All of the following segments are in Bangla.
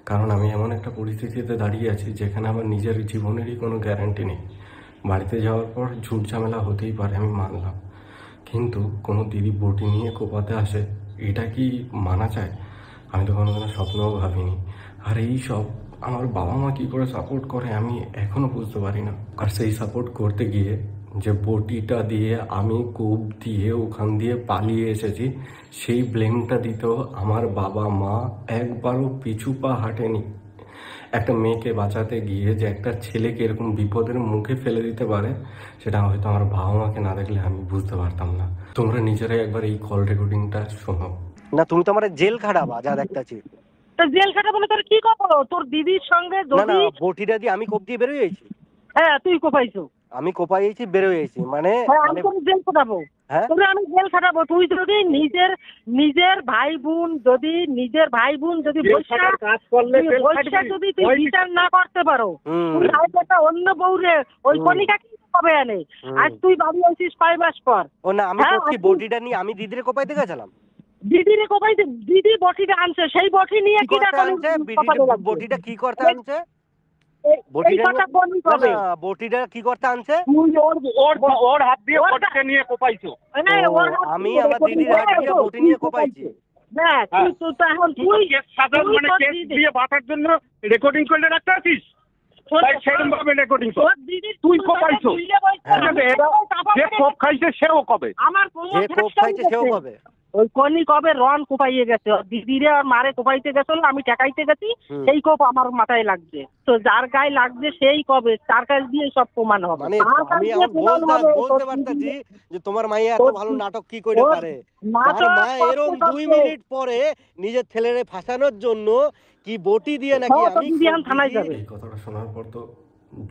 কারণ আমি এমন একটা পরিস্থিতিতে দাঁড়িয়ে আছি যেখানে আমার নিজের জীবনেরই কোনো গ্যারান্টি নেই। বাড়িতে যাওয়ার পর ঝুট ঝামেলা হতেই পারে, আমি মানলাম, কিন্তু কোনো দিদি বটি নিয়ে কোপাতে আসে, এটা কি মানা চায়? আমি তো কোনোদিনও স্বপ্নেও ভাবিনি। আর এই সব আমার বাবা মা কী করে সাপোর্ট করে আমি এখনও বুঝতে পারি না। আর সেই সাপোর্ট করতে গিয়ে যে বটিটা দিয়ে আমি কোপ দিয়ে ওখান দিয়ে পালিয়ে এসেছি, সেই ব্লেমটা দিতেও আমার বাবা মা একবারও পিছু পা হাঁটেনি। একটা মেয়েকে বাঁচাতে গিয়ে যে একটা ছেলেকে এরকম বিপদের মুখে ফেলে দিতে পারে, সেটা হয়তো আমার বাবা মাকে না দেখলে আমি বুঝতে পারতাম না। তোমরা নিজেরাই একবার এই কল রেকর্ডিংটা শোনো। না তুমি তো আমার জেল খাটাবা যা দেখতেছি। তো জেল খাটা বলে তোর কি করবো? তোর দিদির সঙ্গে না না, বটিটা দিয়ে আমি কোপ দিয়ে বেরোয় যাইছি। হ্যাঁ তুই কোপাইছো। আমি কোপাইছি বেরোয় যাইছি মানে আমি তোর জেল খাটাবো। তোরে আমি জেল খাটাবো। তুই যদি নিজের ভাই বোন যদি কাজ করলে যদি তুই বিচার না করতে পারো, তুই একটা অন্য বউরে ওই কলিকা কি হবে আনে? আজ তুই বাড়ি আসিস 5 মাস পর। ও না, আমি বটিটা নিয়ে আমি দিদিরে কোপাইতে গেছিলাম। দিদিরে কোপাইতে দিদি বটিটা আনছে, সেই বটি নিয়ে কি বটিটা কি করতে আনছে? বটিটা কি করতে আনছে? ওর হাত দিয়ে বটিটা নিয়ে কোপাইছো। আমি আমার দিদির হাত দিয়ে বটি নিয়ে কোপাইছি। বাঁচার জন্য রেকর্ডিং করলে রাখতে আছিস, সেরকম ভাবে রেকর্ডিং কর। তুই কোপাইছো, যে কোপ খাইছে সেও কবে, যে কোপ খাইছে সেও কবে। ওই কনি কবে রন কোপাইয়ে গেছে, দিদিরে আর মারে কোপাইতে গেছিল, আমি ঠেকাইতে গেছি, সেই কোপ আমার মাথায় লাগছে। তো যার গায়ে লাগছে সেই কবে তার কাছ দিয়ে সব প্রমাণ হবে। মানে আমি বলতে পারতাছি যে তোমার মাইয়া এত ভালো নাটক কি করে পারে। তার মা এরকম 2 মিনিট পরে নিজের ছেলেরে ফাঁসানোর জন্য কি বটি দিয়ে নাকি আমি থানায় যাবে। এই কথাটা শোনার পর তো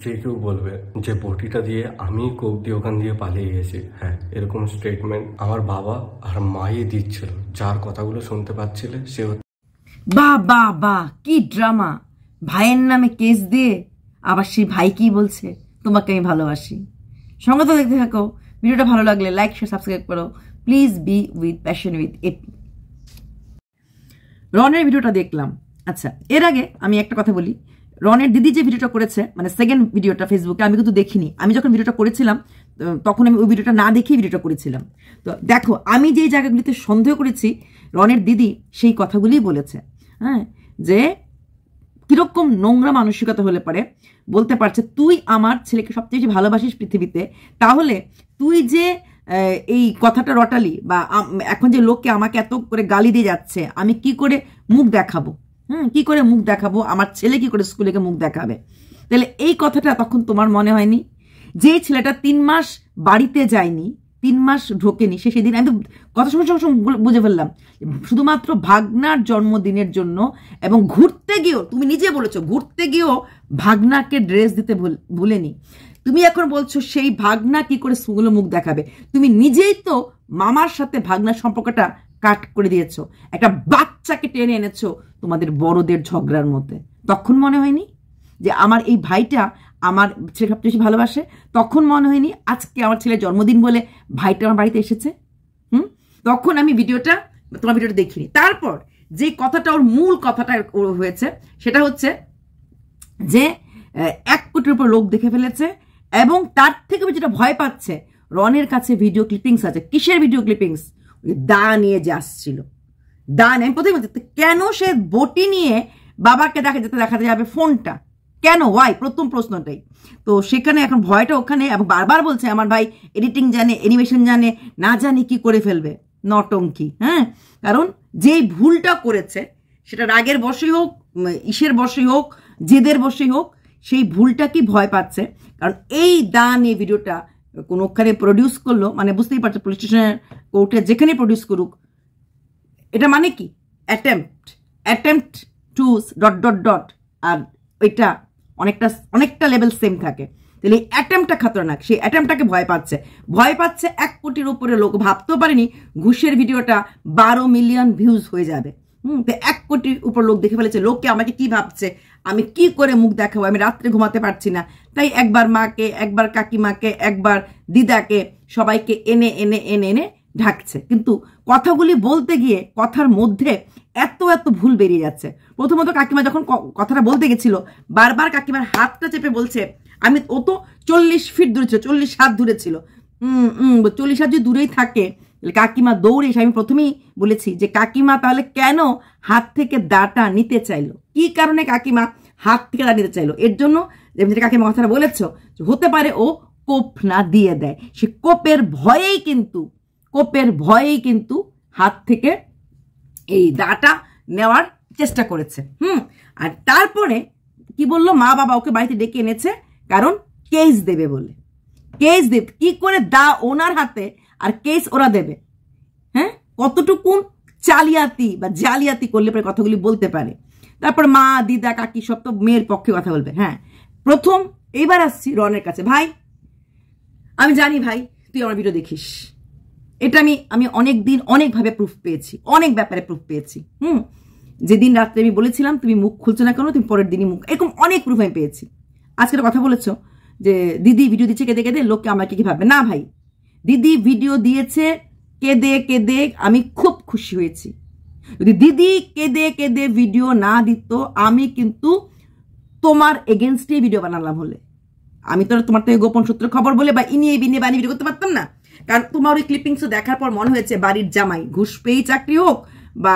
যে কেউ বলবে যে বটিটা দিয়ে আমি কোপ দিয়ে ওখান দিয়ে পালিয়ে গেছি। হ্যাঁ, এরকম স্টেটমেন্ট আমার বাবা আর মাই দিচ্ছিল। যার কথাগুলো শুনতে পাচ্ছিলে সে বাহ বাহ বাহ, কি ড্রামা! ভাইয়ের নামে কেস দিয়ে আবার সেই ভাই কি বলছে, তোমাকে আমি ভালোবাসি। সঙ্গে তো দেখতে থাকো। ভিডিওটা ভালো লাগলে লাইক শেয়ার সাবস্ক্রাইব করো। Please be with passion with AP. রনের ভিডিওটা দেখলাম। আচ্ছা, এর আগে আমি একটা কথা বলি। রনের দিদি যে ভিডিওটা করেছে, মানে সেকেন্ড ভিডিওটা ফেসবুকে আমি কিন্তু দেখিনি। আমি যখন ভিডিওটা করেছিলাম তখন আমি ওই ভিডিওটা না দেখেই ভিডিওটা করেছিলাম। তো দেখো, আমি যেই জায়গাগুলিতে সন্দেহ করেছি রনের দিদি সেই কথাগুলিই বলেছে। হ্যাঁ, যে কিরকম নোংরা মানসিকতা হলে পারে বলতে পারছে তুই আমার ছেলেকে সবচেয়ে বেশি ভালোবাসিস পৃথিবীতে, তাহলে তুই যে এই কথাটা রটালি বা এখন যে লোককে আমাকে এত করে গালি দিয়ে যাচ্ছে, আমি কি করে মুখ দেখাবো? কি করে মুখ দেখাবো? আমার ছেলে কি করে স্কুলে মুখ দেখাবে? তাহলে এই কথাটা তখন তোমার মনে হয়নি? যে ছেলেটা 3 মাস বাড়িতে যায়নি, 3 মাস ঢোকেনি, সে সেদিন আমি তো কথা শুনে বুঝে ফেললাম শুধুমাত্র ভাগনার জন্মদিনের জন্য, এবং ঘুরতে গিয়েও তুমি নিজে বলেছো ঘুরতে গিয়েও ভাগনাকে ড্রেস দিতে ভুলেনি। তুমি এখন বলছো সেই ভাগনা কি করে স্কুলে মুখ দেখাবে? তুমি নিজেই তো মামার সাথে ভাগনার সম্পর্কটা কাট করে দিয়েছো, একটা বাচ্চাকে টেনে এনেছো তোমাদের বড়দের ঝগড়ার মধ্যে। তখন মনে হয়নি যে আমার এই ভাইটা আমার ছেলে সবচেয়ে বেশি ভালোবাসে? তখন মনে হয়নি আজকে আমার ছেলের জন্মদিন বলে ভাইটা আমার বাড়িতে এসেছে? তখন আমি তোমার ভিডিওটা দেখিনি। তারপর যে কথাটা ওর মূল কথাটা হয়েছে সেটা হচ্ছে যে 1 কোটির উপর লোক দেখে ফেলেছে, এবং তার থেকে যেটা ভয় পাচ্ছে, রনের কাছে ভিডিও ক্লিপিংস আছে। কিসের ভিডিও ক্লিপিংস? দা নিয়ে যে আসছিল, দা নিয়ে। আমি প্রথমে বলছি কেন সে বটি নিয়ে বাবাকে দেখাতে যাবে ফোনটা, কেন? ওয়াই? প্রথম প্রশ্নটাই তো সেখানে। এখন ভয়টা ওখানে, এবং বারবার বলছে আমার ভাই এডিটিং জানে, অ্যানিমেশন জানে, না জানি কি করে ফেলবে, নটঙ্কি। হ্যাঁ, কারণ যেই ভুলটা করেছে সেটা রাগের বশেই হোক, ইসের বশেই হোক, জেদের বশেই হোক, সেই ভুলটা কি ভয় পাচ্ছে। কারণ এই দা নিয়ে ভিডিওটা কোনোখানে প্রডিউস করলো, মানে বুঝতেই পারছো পুলিশ স্টেশনের কোর্টে যেখানে প্রডিউস করুক, এটা মানে কি অ্যাটেম্পট টু ... আর ওইটা অনেকটা লেভেল সেম থাকে। তাহলে অ্যাটেম্পটা খাতরনাক, সেই অ্যাটেম্পটাকে ভয় পাচ্ছে 1 কোটির উপরে লোক। ভাবতেও পারেনি ঘুষের ভিডিওটা 12 মিলিয়ন ভিউজ হয়ে যাবে। তো 1 কোটির উপর লোক দেখে ফেলেছে। লোককে আমাকে কি ভাবছে, আমি কি করে মুখ দেখাবো, আমি রাত্রে ঘুমাতে পারছি না, তাই একবার মাকে, একবার কাকিমাকে, একবার দিদাকে, সবাইকে এনে ঢাকছে। কিন্তু কথাগুলি বলতে গিয়ে কথার মধ্যে এত এত ভুল বেরিয়ে যাচ্ছে। প্রথমত কাকিমা যখন কথাটা বলতে গেছিল বারবার কাকিমার হাতটা চেপে বলছে, ও তো 40 ফিট দূরে ছিল, 40 হাত দূরে ছিল। 40 হাত যদি দূরেই থাকে কাকিমা দৌড়ে এসে, আমি প্রথমেই বলেছি যে কাকিমা তাহলে কেন হাত থেকে দাটা নিতে চাইলো, কি কারণে কাকিমা হাত থেকে দা নিতে চাইলো? এর জন্য যেটা কাকিমা কথাটা বলেছ, হতে পারে ও কোপ না দিয়ে দেয়, সে কোপের ভয়েই কিন্তু হাত থেকে এই দাটা নেওয়ার চেষ্টা করেছে। আর তারপরে কি বললো, মা বাবা ওকে বাড়িতে ডেকে এনেছে কারণ কেস দেবে বলে। কেস দেবে কি করে? দা ওনার হাতে আর কেস ওরা দেবে। হ্যাঁ, কতটুকু চালিয়াতি বা জালিয়াতি করলে পরে কথাগুলি বলতে পারে। তারপর মা, দিদা, কাকি সব তো মেয়ের পক্ষে কথা বলবে। হ্যাঁ, প্রথম এইবার আসছি রনের কাছে। ভাই, আমি জানি ভাই তুই আমার ভিডিও দেখিস, এটা আমি অনেক দিন অনেকভাবে প্রুফ পেয়েছি, অনেক ব্যাপারে প্রুফ পেয়েছি। যেদিন রাত্রে আমি বলেছিলাম তুমি মুখ খুলছো না কেন, তুমি পরের দিনই মুখ, এরকম অনেক প্রুফ আমি পেয়েছি। আজকে কথা বলেছো যে দিদি ভিডিও দিচ্ছে কেঁদে কেঁদে, লোককে আমাকে কি ভাববে? না ভাই, দিদি ভিডিও দিয়েছে কেঁদে কেঁদে, আমি খুব খুশি হয়েছি। যদি দিদি কেঁদে কেঁদে ভিডিও না দিত, আমি কিন্তু তোমার এগেনস্টে ভিডিও বানালাম। হলে আমি তো তোমার থেকে গোপন সূত্র খবর বলে বা ইনিয়ে বিনিয়ে বানিয়ে ভিডিও করতে পারতাম না। কারণ তোমার ওই ক্লিপিংস দেখার পর মনে হয়েছে বাড়ির জামাই, ঘুষ পেয়েই চাকরি হোক বা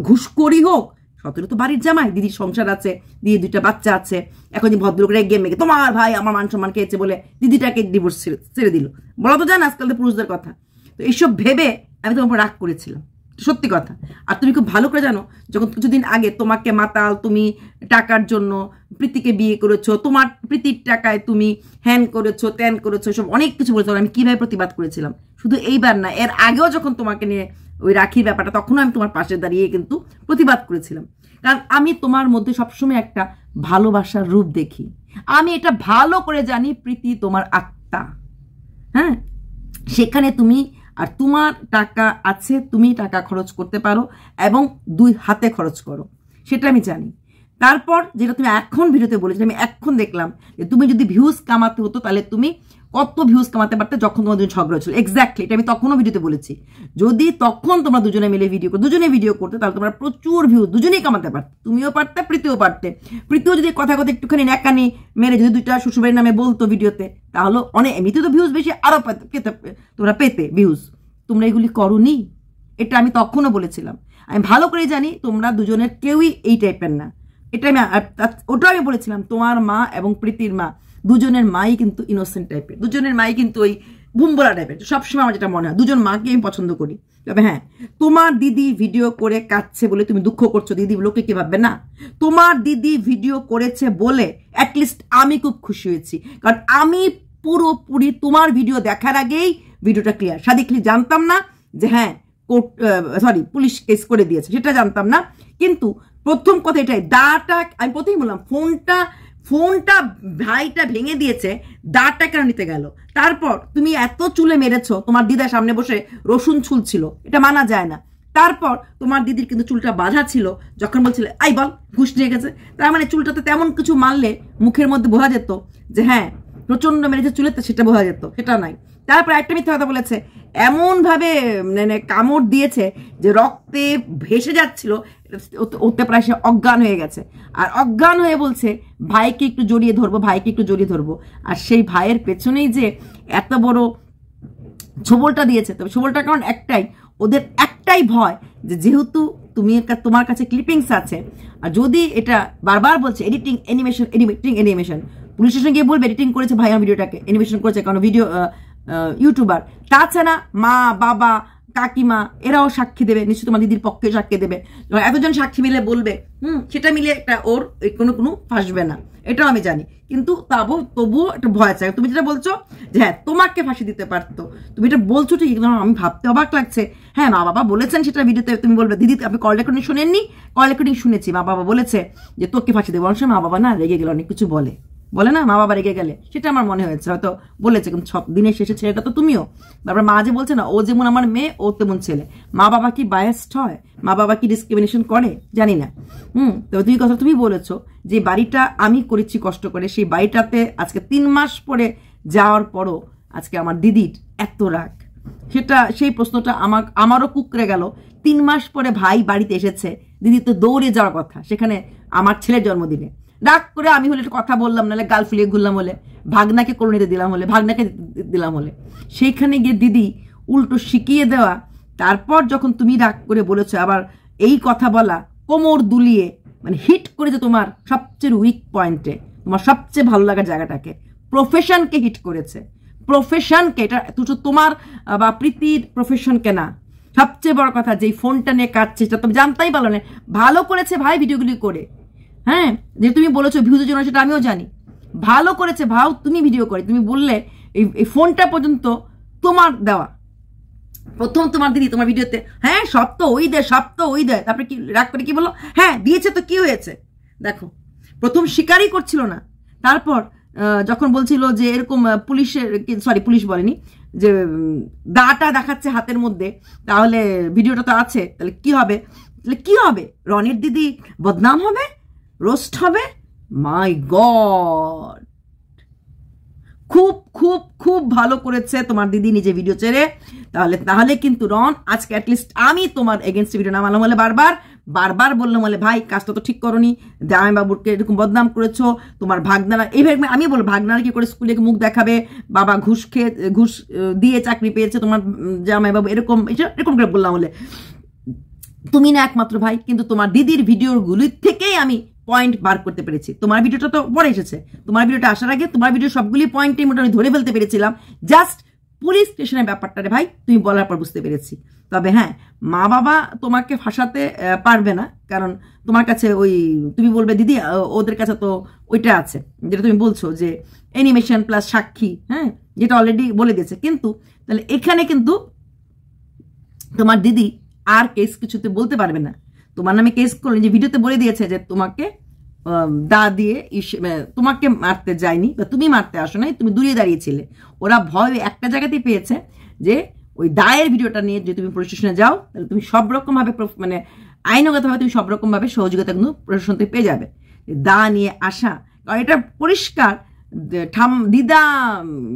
ঘুষখোরি হোক, সতেরো তো বাড়ির জামাই, দিদির সংসার আছে, দিদির 2টা বাচ্চা আছে। এখন যে ভদ্রলোকের গেম মেগে তোমার ভাই আমার মান সম্মান খেয়েছে বলে দিদিটাকে ডিভোর্স ছেড়ে দিল, বলা তো জান আজকাল তো পুরুষদের কথা। তো এইসব ভেবে আমি তোমার রাগ করেছিলাম, সত্যি কথা। আর তুমি খুব ভালো করে জানো, যখন কিছুদিন আগে তোমাকে মাতাল, তুমি টাকার জন্য প্রীতিকে বিয়ে করেছো, তোমার প্রীতির টাকায় তুমি হ্যান করেছো, ত্যান করেছো, সব অনেক কিছু বলেছো, আমি কিভাবে প্রতিবাদ করেছিলাম। শুধু এইবার না, এর আগেও যখন তোমাকে নিয়ে ওই রাখির ব্যাপারটা, তখনও আমি তোমার পাশে দাঁড়িয়ে কিন্তু প্রতিবাদ করেছিলাম। কারণ আমি তোমার মধ্যে সবসময় একটা ভালোবাসার রূপ দেখি। আমি এটা ভালো করে জানি প্রীতি তোমার আত্মা। হ্যাঁ, সেখানে তুমি আর তোমার টাকা আছে, তুমি টাকা খরচ করতে পারো এবং 2 হাতে খরচ করো, সেটা আমি জানি। তারপর যেটা তুমি এখন ভিডিওতে বলেছো, আমি এখন দেখলাম যে তুমি যদি ভিউজ কামাতে হতো তাহলে তুমি কত ভিউজ কামাতে পারতে যখন তোমার দুজন ঝগড়া ছিল। এক্স্যাক্টলি, এটা আমি তখনও ভিডিওতে বলেছি। যদি তখন তোমরা দুজনে মিলে দুজনে ভিডিও করতে, তাহলে তোমরা প্রচুর ভিউজ দুজনেই কামাতে পারতে, তুমিও পারতে, প্রীতিও পারতে। প্রীতিও যদি কথা একটুখানি ন্যাকানি মেরে যদি 2টা শ্বশুরবাড়ির নামে বলতো ভিডিওতে, তাহলে অনেক এমনিতে তো ভিউজ বেশি, আরো তোমরা পেতে ভিউজ। তোমরা এগুলি করোনি, এটা আমি তখনও বলেছিলাম। আমি ভালো করে জানি তোমরা দুজনের কেউই এই টাইপের না, এটা ওটা আমি বলেছিলাম। তোমার মা এবং প্রীতির মা, দুজনের মাই কিন্তু ইনোসেন্ট টাইপের, দুজনের মাই কিন্তু ওই ভুম্বলা টাইপের। সবসময় আমার যেটা মনে হয়, দুজন মাকে আমি পছন্দ করি। তবে হ্যাঁ, তোমার দিদি ভিডিও করে কাটছে বলে তুমি দুঃখ করছো, দিদি লোকে কি ভাববে? না, তোমার দিদি ভিডিও করেছে বলে অ্যাটলিস্ট আমি খুব খুশি হয়েছি। কারণ আমি পুরোপুরি তোমার ভিডিও দেখার আগেই ভিডিওটা ক্লিয়ার। সাদিকলি জানতাম না যে হ্যাঁ পুলিশ কেস করে দিয়েছে, সেটা জানতাম না। কিন্তু প্রথম কথা এটাই, দাটা আমি প্রথমেই বললাম, ফোনটা ভাইটা ভেঙে দিয়েছে, দাটা কেন নিতে গেল? তারপর তুমি এত চুলে মেরেছো, তোমার দিদার সামনে বসে রসুন ছুলছিল, এটা মানা যায় না। তারপর তোমার দিদির কিন্তু চুলটা বাঁধা ছিল, যখন বলছিল আই বল ঘুষ নিয়ে গেছে, তার মানে চুলটাতে তেমন কিছু মারলে মুখের মধ্যে বোঝা যেত যে হ্যাঁ প্রচন্ড মেরেছে চুলেতে, সেটা বোঝা যেত, সেটা নাই। তারপর একটা মিথ্যা কথা বলেছে, এমন ভাবে কামড় দিয়েছে যে রক্তে ভেসে যাচ্ছিল, ওতে প্রায় সে অজ্ঞান হয়ে গেছে। আর অজ্ঞান হয়ে বলছে ভাইকে একটু জড়িয়ে ধরবো, ভাইকে একটু জড়িয়ে ধরবো। আর সেই ভাইয়ের পেছনেই যে এত বড় ছোবলটা দিয়েছে। তবে ছোবলটার কারণ একটাই, ওদের একটাই ভয় যে যেহেতু তোমার কাছে ক্লিপিংস আছে, আর যদি এটা বারবার বলছে এডিটিং অ্যানিমেশন, পুলিশ স্টেশনে গিয়ে বলবে এডিটিং করেছে ভাই আমার ভিডিওটাকে, অ্যানিমেশন করেছে, কারণ ভিডিও ইউটিউবার। তাছাড়া মা বাবা কাকিমা এরাও সাক্ষী দেবে, নিশ্চয় তোমার দিদির পক্ষে সাক্ষী দেবে। এতজন সাক্ষী মিলে বলবে, সেটা মিলে একটা ওর কোনো ফাঁসবে না, এটাও আমি জানি। কিন্তু তবুও একটা ভয় আছে। তুমি যেটা বলছো যে হ্যাঁ তোমাকে ফাঁসি দিতে পারতো, তুমি এটা বলছো ঠিক, আমি ভাবতে অবাক লাগছে। হ্যাঁ, মা বাবা বলেছেন সেটা ভিডিওতে, তুমি বলবে দিদি আপনি কল রেকর্ডিং শুনেননি? কল রেকর্ডিং শুনেছি, মা বাবা বলেছে যে তোকে ফাঁসি দেবো। অনেক সময় মা বাবা না রেগে গেলে অনেক কিছু বলে না, মা বাবা রেগে গেলে, সেটা আমার মনে হয়েছে হয়তো বলেছে। কিন্তু সব দিনের শেষে ছেলেটা তো তুমিও। তারপর মা যে বলছে না ও যেমন আমার মেয়ে ও তেমন ছেলে, মা বাবা কি বায়াসড হয়? মা বাবা কি ডিসক্রিমিনেশন করে? জানি না। তো তুমি বলেছো যে বাড়িটা আমি করেছি কষ্ট করে, সেই বাড়িটাতে আজকে 3 মাস পরে যাওয়ার পরও আজকে আমার দিদির এত রাগ। সেই প্রশ্নটা আমারও কুকড়ে গেল। 3 মাস পরে ভাই বাড়িতে এসেছে, দিদি তো দৌড়ে যাওয়ার কথা, সেখানে আমার ছেলের জন্মদিনে। রাগ করে আমি হলে একটু কথা বললাম, নাহলে গাল ফুলিয়ে ঘুরলাম, হলে ভাগনাকে করণীতে দিলাম, হলে ভাগনাকে দিলাম, হলে সেইখানে গিয়ে দিদি উল্টো শিখিয়ে দেওয়া। তারপর যখন তুমি রাগ করে বলেছো আবার এই কথা বলা, কোমর দুলিয়ে মানে হিট করেছে তোমার সবচেয়ে উইক পয়েন্টে, তোমার সবচেয়ে ভালো লাগার জায়গাটাকে, প্রফেশনকে হিট করেছে। প্রফেশনকে, এটা তোমার বা প্রীতির প্রফেশনকে না। সবচেয়ে বড় কথা, যেই ফোনটা নিয়ে কাটছে সেটা তুমি জানতেই পারো না। ভালো করেছে ভাই ভিডিওগুলি করে, হ্যাঁ, যে তুমি বলেছো ভিউজের জন্য, সেটা আমিও জানি। ভালো করেছে ভাও তুমি ভিডিও করে, তুমি বললে এই ফোনটা পর্যন্ত তোমার দেওয়া। প্রথম তোমার দিদি তোমার ভিডিওতে হ্যাঁ সব তো ওই দেয়, তারপরে কি রাগ করে কি বললো, হ্যাঁ দিয়েছে তো কি হয়েছে। দেখো প্রথম স্বীকারই করছিল না, তারপর যখন বলছিল যে এরকম পুলিশ বলেনি, যে দাটা দেখাচ্ছে হাতের মধ্যে, তাহলে ভিডিওটা তো আছে, তাহলে কি হবে, রনির দিদি বদনাম হবে, রোস্ট হবে। মাই গড, খুব খুব খুব ভালো করেছে তোমার দিদি নিজে ভিডিও ছেড়ে। তাহলে কিন্তু রন আজকে অ্যাটলিস্ট আমি তোমার এগেনস্ট ভিডিও নামালাম, বলে বারবার বললাম, বলে ভাই কাজটা তো ঠিক করনি, জামাই বাবুকে এরকম বদনাম করেছো, তোমার ভাগনারা এইভাবে, আমি বলবো ভাগনারা কি করে স্কুলে মুখ দেখাবে, বাবা ঘুষ দিয়ে চাকরি পেয়েছে, তোমার জামাই বাবু এরকম করে বললাম, বলে তুমি না একমাত্র ভাই, কিন্তু তোমার দিদির ভিডিওগুলির থেকেই আমি পয়েন্ট বার করতে পেরেছি। তোমার ভিডিওটা তো পরে এসেছে, তোমার ভিডিওটা আসার আগে তোমার ভিডিও সবগুলি পয়েন্টই মোটামুটি ধরে ফেলতে পেরেছিলাম। জাস্ট পুলিশ স্টেশনের ব্যাপারটা রে ভাই তুমি বলার পর বুঝতে পেরেছি। তবে হ্যাঁ, মা বাবা তোমাকে ফাঁসাতে পারবে না, কারণ তোমার কাছে তুমি বলবে দিদি ওদের কাছে তো ওইটা আছে, যেটা তুমি বলছো যে অ্যানিমেশন প্লাস সাক্ষী, হ্যাঁ, যেটা অলরেডি বলে দিয়েছে। কিন্তু তাহলে এখানে কিন্তু তোমার দিদি আর কেস কিছুতে বলতে পারবে না। তোমার নামে কেস করলেন, যে ভিডিওতে বলে দিয়েছে যে তোমাকে দা দিয়ে তোমাকে মারতে যায়নি, বা তুমি মারতে আসো নাই, তুমি দূরে দাঁড়িয়েছিলে। ওরা ভয় একটা জায়গাতেই পেয়েছে যে ওই দায়ের ভিডিওটা নিয়ে যে তুমি পুলিশ স্টেশনে যাও, তাহলে তুমি সব রকমভাবে মানে আইনগতভাবে তুমি সব রকমভাবে সহযোগিতা কিন্তু প্রশাসন থেকে পেয়ে যাবে। দা নিয়ে আসা, কারণ এটা পরিষ্কার দিদা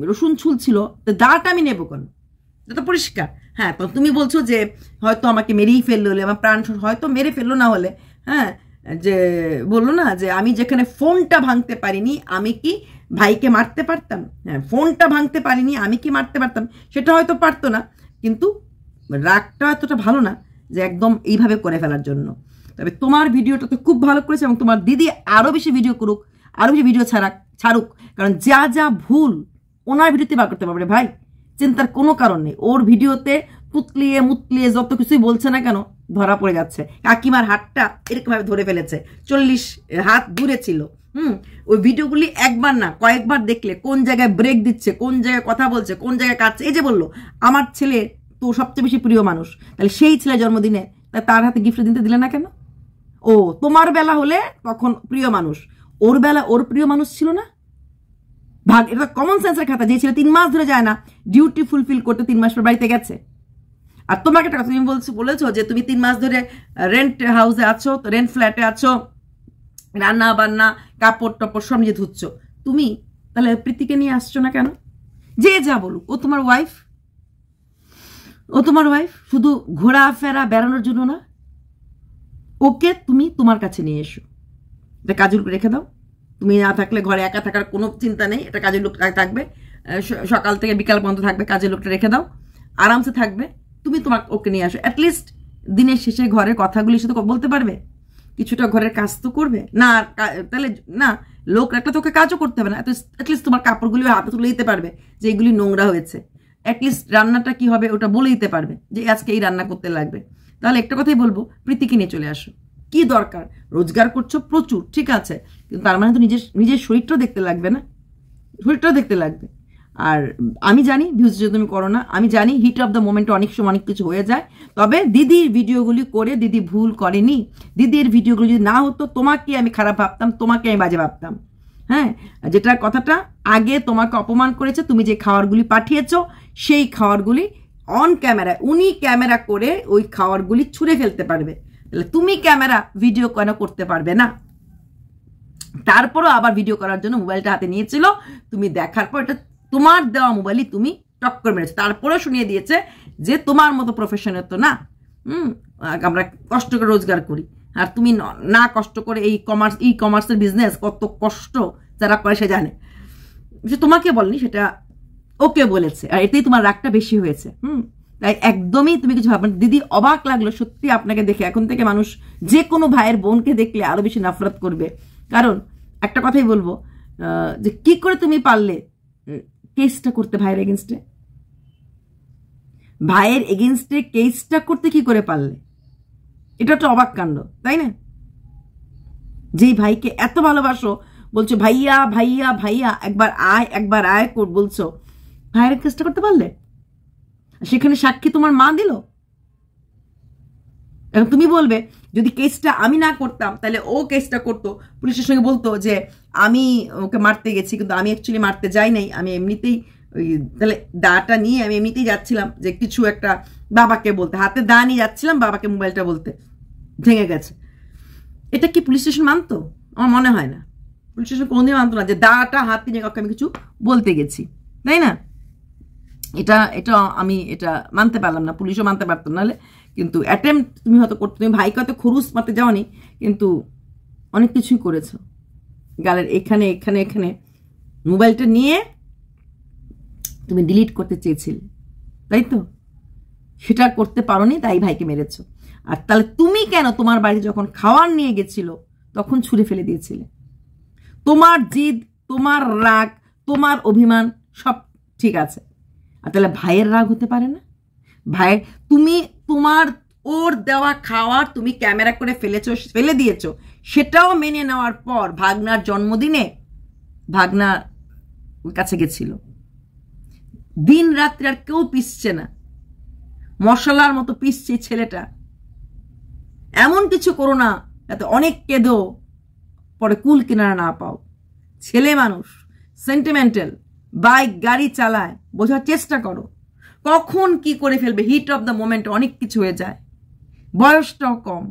রসুন ছুলছিল, তো দাটা আমি নেবো কেন, এটা পরিষ্কার। হ্যাঁ, তো তুমি বলছো যে হয়তো আমাকে মেরেই ফেললো, হলে আমার প্রাণ হয়তো মেরে ফেললো, না হলে হ্যাঁ যে বললো না যে আমি যেখানে ফোনটা ভাঙতে পারিনি আমি কি ভাইকে মারতে পারতাম, হ্যাঁ ফোনটা ভাঙতে পারিনি আমি কি মারতে পারতাম, সেটা হয়তো পারতো না, কিন্তু রাগটা এতটা ভালো না যে একদম এইভাবে করে ফেলার জন্য। তবে তোমার ভিডিওটা তো খুব ভালো করেছে, এবং তোমার দিদি আরও বেশি ভিডিও করুক, আরও বেশি ভিডিও ছাড়ুক, কারণ যা ভুল ওনার ভিডিওতে বার করতে পারবে ভাই, চিন্তার কোনো কারণ নেই। ওর ভিডিওতে মুতলিয়ে যত কিছুই বলছে না কেন ধরা পড়ে যাচ্ছে। কাকিমার হাতটা এরকম ভাবে ধরে ফেলেছে, 40 হাত দূরে ছিল। ওই ভিডিওগুলি একবার না কয়েকবার দেখলে কোন জায়গায় ব্রেক দিচ্ছে, কোন জায়গায় কথা বলছে, কোন জায়গায় কাটছে। এই যে বললো আমার ছেলে তো সবচেয়ে বেশি প্রিয় মানুষ, তাহলে সেই ছেলে জন্মদিনে তার হাতে গিফট দিতে দিলে না কেন? ও তোমার বেলা হলে তখন প্রিয় মানুষ, ওর বেলা ওর প্রিয় মানুষ ছিল না। ভাগ, এটা কমন সেন্সের খাতা। যে ছিল 3 মাস ধরে যায় না ডিউটি ফুলফিল করতে, 3 মাস পর বাড়িতে গেছে। আর তোমাকে একটা কথা তুমি বলেছো যে তুমি 3 মাস ধরে রেন্ট হাউসে আছো, রেন্ট ফ্ল্যাটে আছো, রান্না বান্না কাপড় টপড় সব নিজে ধুচ্ছ। তুমি তাহলে প্রীতিকে নিয়ে আসছো না কেন? যে যা বলুক, ও তোমার ওয়াইফ, শুধু ঘোরাফেরা বেড়ানোর জন্য না। ওকে তুমি তোমার কাছে নিয়ে এসো, এটা কাজল রেখে দাও। তুমি না থাকলে ঘরে একা থাকার কোনো চিন্তা নেই, এটা কাজের লোক থাকবে, সকাল থেকে বিকাল পর্যন্ত থাকবে, কাজের লোকটা রেখে দাও, আরামসে থাকবে। তুমি তোমার ওকে নিয়ে আসো, অ্যাটলিস্ট দিনের শেষে ঘরের কথাগুলি সাথে বলতে পারবে, কিছুটা ঘরের কাজ তো করবে না। তাহলে না লোক রাখলে তোকে কাজও করতে হবে না, অ্যাটলিস্ট তোমার কাপড়গুলি হাতে তুলে দিতে পারবে যে এগুলি নোংরা হয়েছে, অ্যাটলিস্ট রান্নাটা কি হবে ওটা বলে দিতে পারবে যে আজকে এই রান্না করতে লাগবে। তাহলে একটা কথাই বলবো, প্রীতিকে নিয়ে চলে আসো। কি দরকার, রোজগার করছো প্রচুর, ঠিক আছে, কিন্তু তার মানে তো নিজের শরীরটাও দেখতে লাগবে না, শরীরটাও দেখতে লাগবে। আর আমি জানি ভিউজ যদি তুমি করো না, আমি জানি হিট অফ দ্য মোমেন্টে অনেক সময় অনেক কিছু হয়ে যায়। তবে দিদির ভিডিওগুলি করে দিদি ভুল করেনি। দিদির ভিডিওগুলি যদি না হতো তোমাকে আমি খারাপ ভাবতাম, তোমাকে আমি বাজে ভাবতাম। হ্যাঁ, যেটা কথাটা আগে তোমাকে অপমান করেছে, তুমি যে খাবারগুলি পাঠিয়েছো সেই খাবারগুলি অন ক্যামেরা উনি ক্যামেরা করে ওই খাবারগুলি ছুঁড়ে ফেলতে পারবে, তাহলে তুমি ক্যামেরা ভিডিও কেন করতে পারবে না? তারপরও আবার ভিডিও করার জন্য মোবাইলটা হাতে নিয়েছিল, তুমি দেখার পর এটা তোমার দেওয়া মোবাইলই তুমি টক্কর মেরেছে, তারপরে শুনিয়ে দিয়েছে যে তোমার মতো প্রফেশনের তো না, আমরা কষ্ট করে রোজগার করি, আর তুমি না কষ্ট করে এই কমার্সের বিজনেস কত কষ্ট যারা করে সে জানে। সে তোমাকে বলেনি, সেটা ওকে বলেছে, আর এতেই তোমার রাগটা বেশি হয়েছে। তাই একদমই তুমি কিছু ভাববে না। দিদি অবাক লাগলো সত্যি আপনাকে দেখে। এখন থেকে মানুষ যে কোনো ভাইয়ের বোনকে দেখলে আরো বেশি নাফরত করবে। কারণ একটা কথাই বলবো, যে কি করে তুমি পারলে কেসটা করতে ভাইয়ের এগেনস্টে, ভাইয়ের এগেনস্টে কেসটা করতে কি করে পারলে? এটা একটা অবাক কাণ্ড, তাই না? যেই ভাইকে এত ভালোবাসো, বলছো ভাইয়া ভাইয়া ভাইয়া, একবার আয় বলছো, ভাইয়ের কেসটা করতে পারলে? সেখানে সাক্ষী তোমার মা দিল। এখন তুমি বলবে যদি কেসটা আমি না করতাম তাহলে ও কেসটা করতো, পুলিশের সঙ্গে বলতো যে আমি ওকে মারতে গেছি, কিন্তু আমি অ্যাকচুয়ালি মারতে যাই নাই, আমি এমনিতেই তাহলে দাটা নিয়ে আমি এমনিতেই যাচ্ছিলাম যে কিছু একটা বাবাকে বলতে, হাতে দা নিয়ে যাচ্ছিলাম বাবাকে মোবাইলটা বলতে, ভেঙে গেছে। এটা কি পুলিশ স্টেশন মানতো? আমার মনে হয় না। পুলিশ স্টেশন কোনোদিন মানতো না যে দাটা হাত নিয়ে কাউকে আমি কিছু বলতে গেছি, তাই না? এটা আমি এটা মানতে পারলাম না, পুলিশও মানতে পারতো নাহলে। কিন্তু অ্যাটেম্প তুমি হয়তো করতে, তুমি ভাইকে হয়তো খরুস মারতে যাওনি, কিন্তু অনেক কিছুই করেছো। গালের এখানে এখানে এখানে মোবাইলটা নিয়ে তুমি ডিলিট করতে চেয়েছিলে, তাই তো? সেটা করতে পারোনি, তাই ভাইকে মেরেছো। আর তাহলে তুমি কেন তোমার বাড়িতে যখন খাওয়ার নিয়ে গেছিল তখন ছুঁড়ে ফেলে দিয়েছিলে? তোমার জিদ, তোমার রাগ, তোমার অভিমান সব ঠিক আছে, আর তাহলে ভাইয়ের রাগ হতে পারে না? ভাইয়ের তুমি ওর দেওয়া খাওয়ার তুমি ক্যামেরা করে ফেলে দিয়েছো, সেটাও মেনে নেওয়ার পর ভাগনার জন্মদিনে ভাগনার কাছে গেছিল, দিন রাত্রি আর কেউ পিসছে না, মশলার মতো পিসছে ছেলেটা। এমন কিছু করো না যাতে অনেক কেঁদো পরে কুল কিনারা না পাও। ছেলে মানুষ, সেন্টিমেন্টাল, বাইক গাড়ি চালায়, বোঝার চেষ্টা করো কখন কি করে ফেলবে। হিট অফ দ্য মোমেন্ট অনেক কিছু হয়ে যায়, বয়সটাও কম,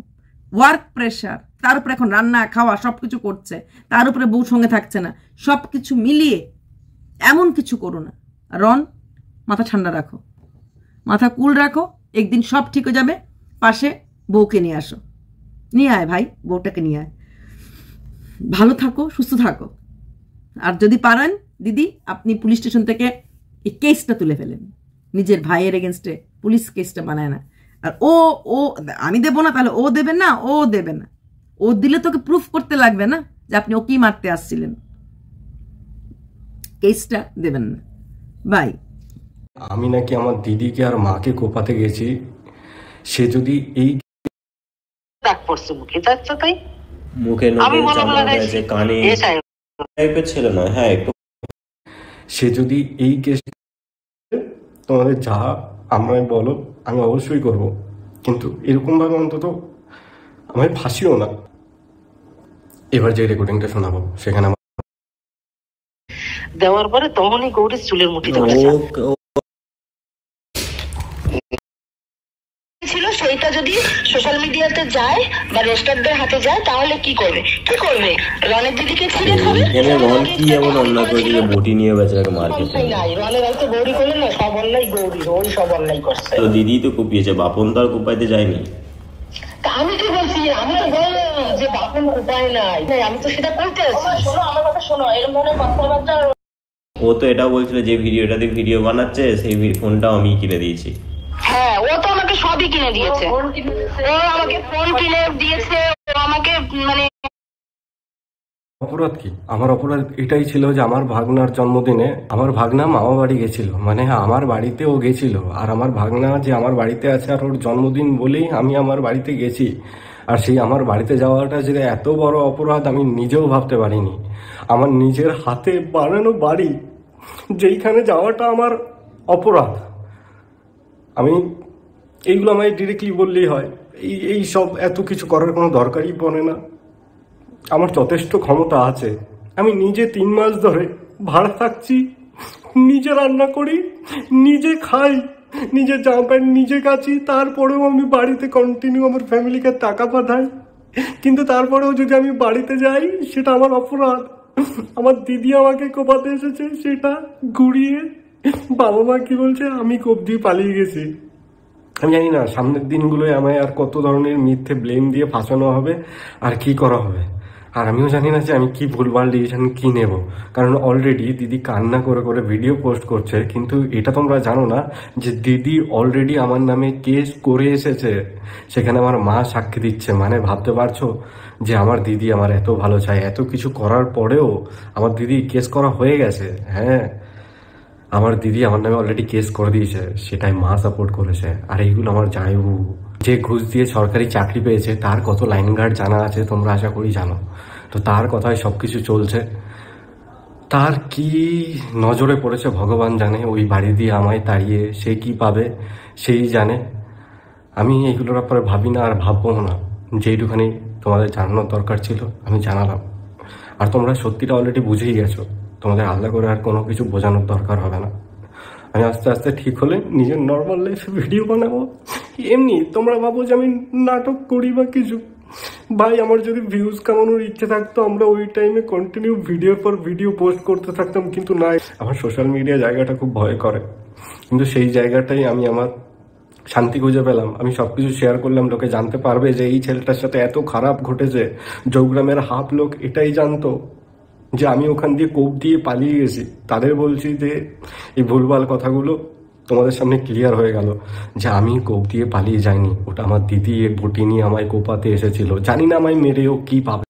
ওয়ার্ক প্রেশার, তার উপরে এখন রান্না খাওয়া সবকিছু করছে, তার উপরে বউ সঙ্গে থাকছে না, সবকিছু মিলিয়ে এমন কিছু করো না। রন, মাথা ঠান্ডা রাখো, মাথা কুল রাখো, একদিন সব ঠিক হয়ে যাবে। পাশে বউকে নিয়ে আসো, নিয়ে আয় ভাই, বউটাকে নিয়ে আয়, ভালো থাকো, সুস্থ থাকো। আর যদি পারেন দিদি, আপনি পুলিশ স্টেশন থেকে এই কেসটা তুলে ফেলেন। নিজের ভাইয়ের এগেনস্টে পুলিশ কেসটা বানায় না। আর ও আমি দেবো না, তাহলে ও দেবেন না, ও দেবে না। ও দিলে তোকে প্রুফ করতে লাগবে না যে আপনি ওকেই মারতে আসছিলেন। কেসটা দেবেন না। বাই। আমি নাকি আমার দিদিকে আর মাকে কোপাতে গেছি, সে যদি এই মুখে নজর কানে টাইপের ছিল না, হ্যাঁ একটু, সে যদি এই কেস তোমাদের যা আমায় বলো আমি অবশ্যই করব, কিন্তু এরকম ভাবে অন্তত আমায় ফাঁসিও না। এবার যে রেকর্ডিংটা শোনাবো সেখানে আমার দেওয়ার পরে তখনই গৌরীর চুলের মুঠিতে ছিল, সেইটা যদি সোশ্যাল মিডিয়াতে যায় বা রেস্টারদের হাতে যায় তাহলে কি করবে? রনের দিদিকে ছিঁড়ে খাবে। এখানে রন কি এমন অন্যায় করেছে যে বটি নিয়ে বেচারাকে মার খেতে? নাই, রনের হয়তো গৌরী করলে না, সব অন্যায় গৌরী, ওই সব অন্যায় করছে। তো দিদি তো কুপিয়েছে, বাপন তো আর কুপাইতে যায়নি। আমি কি বলছি? আমি তো বললাম যে বাপন উপায় নাই, আমি তো সেটা করতে আছি। শোনো আমার কথা, শোনো, এর মনে কথাবার্তা। ও তো এটাও বলছিল যে ভিডিওটাতে ভিডিও বানাচ্ছে সেই ফোনটাও আমি কিনে দিয়েছি। হ্যাঁ, ও তো আমাকে সবই কিনে দিয়েছে, ও আমাকে ফোন কিনে দিয়েছে, ও আমাকে মানে। অপরাধ কি? আমার অপরাধ এটাই ছিল যে আমার ভাগনার জন্মদিনে আমার ভাগনা মামা বাড়ি গেছিল, মানে আমার বাড়িতে ও গেছিল, আর আমার ভাগনা যে আমার বাড়িতে আছে আর ওর জন্মদিন বলেই আমি আমার বাড়িতে গেছি। আর সেই আমার বাড়িতে যাওয়াটা যে এত বড় অপরাধ আমি নিজেও ভাবতে পারিনি। আমার নিজের হাতে বানানো বাড়ি, যেইখানে যাওয়াটা আমার অপরাধ। আমি এইগুলো আমায় ডিরেক্টলি বললেই হয়, এই সব এত কিছু করার কোনো দরকারই পড়ে না। আমার যথেষ্ট ক্ষমতা আছে, আমি নিজে 3 মাস ধরে ভাড়া থাকছি, নিজে রান্না করি, নিজে খাই, নিজে জামা প্যান্ট নিজে কাচি, তারপরেও আমি বাড়িতে কন্টিনিউ আমার ফ্যামিলিকে টাকা পাঠাই। কিন্তু তারপরেও যদি আমি বাড়িতে যাই সেটা আমার অপরাধ। আমার দিদি আমাকে কোপাতে এসেছে, সেটা ঘুরিয়ে বাবা মা কি বলছে, আমি কোপ দিয়ে পালিয়ে গেছি। আমি জানি না সামনের দিনগুলোয় আমায় আর কত ধরনের মিথ্যে ব্লেম দিয়ে ফাঁসানো হবে আর কি করা হবে। আর আমিও জানি না যে আমি কি ভুলভাল ডিসিশন কি নেব, কারণ অলরেডি দিদি কান্না করে করে ভিডিও পোস্ট করছে। কিন্তু এটা তোমরা জানো না যে দিদি অলরেডি আমার নামে কেস করে এসেছে, সেখানে আমার মা সাক্ষী দিচ্ছে। মানে ভাবতে পারছো যে আমার দিদি আমার এত ভালো চায়, এত কিছু করার পরেও আমার দিদি কেস করা হয়ে গেছে। হ্যাঁ, আমার দিদি আমার নামে অলরেডি কেস করে দিয়েছে, সেটাই মা সাপোর্ট করেছে। আর এইগুলো আমার জামাইবাবু যে ঘুষ দিয়ে সরকারি চাকরি পেয়েছে, তার কত লাইন গার্ড জানা আছে তোমরা আশা করি জানো। তো তার কথায় সবকিছু চলছে। তার কি নজরে পড়েছে ভগবান জানে, ওই বাড়ি দিয়ে আমায় তাড়িয়ে সে কি পাবে সেই জানে। আমি এইগুলোর ব্যাপারে ভাবি না আর ভাববো না। যেইটুখানি তোমাদের জানানোর দরকার ছিল আমি জানালাম। আর তোমরা সত্যিটা অলরেডি বুঝেই গেছো, তোমাদের আলাদা করে আর কোনো কিছু বোঝানোর দরকার হবে না। আমি আস্তে আস্তে ঠিক হলে নিজের নর্মাল লাইফে ভিডিও বানাবো। এমনি তোমরা ভাবো যে আমি নাটক করি বা কিছু। ভাই আমার যদি ভিউজ কামানোর ইচ্ছে থাকতো আমরা ওই টাইমে কন্টিনিউ ভিডিওর পর ভিডিও পোস্ট করতে থাকতাম, কিন্তু না, আমার সোশ্যাল মিডিয়া জায়গাটা খুব ভয় করে। কিন্তু সেই জায়গাটাই আমি আমার শান্তি খুঁজে পেলাম। আমি সবকিছু শেয়ার করলাম, লোকে জানতে পারবে যে এই ছেলেটার সাথে এত খারাপ ঘটেছে। জৌগ্রামের হাফ লোক এটাই জানতো যে আমি ওখান দিয়ে কোপ দিয়ে পালিয়ে গেছি। তাদের বলছি যে এই ভুলভাল কথাগুলো তোমাদের সামনে ক্লিয়ার হয়ে গেল যে আমি কোপ দিয়ে পালিয়ে যাইনি, ওটা আমার দিদি এক বটি নিয়ে আমায় কোপাতে এসেছিল। জানি না আমায় মেরেও কি পাবে।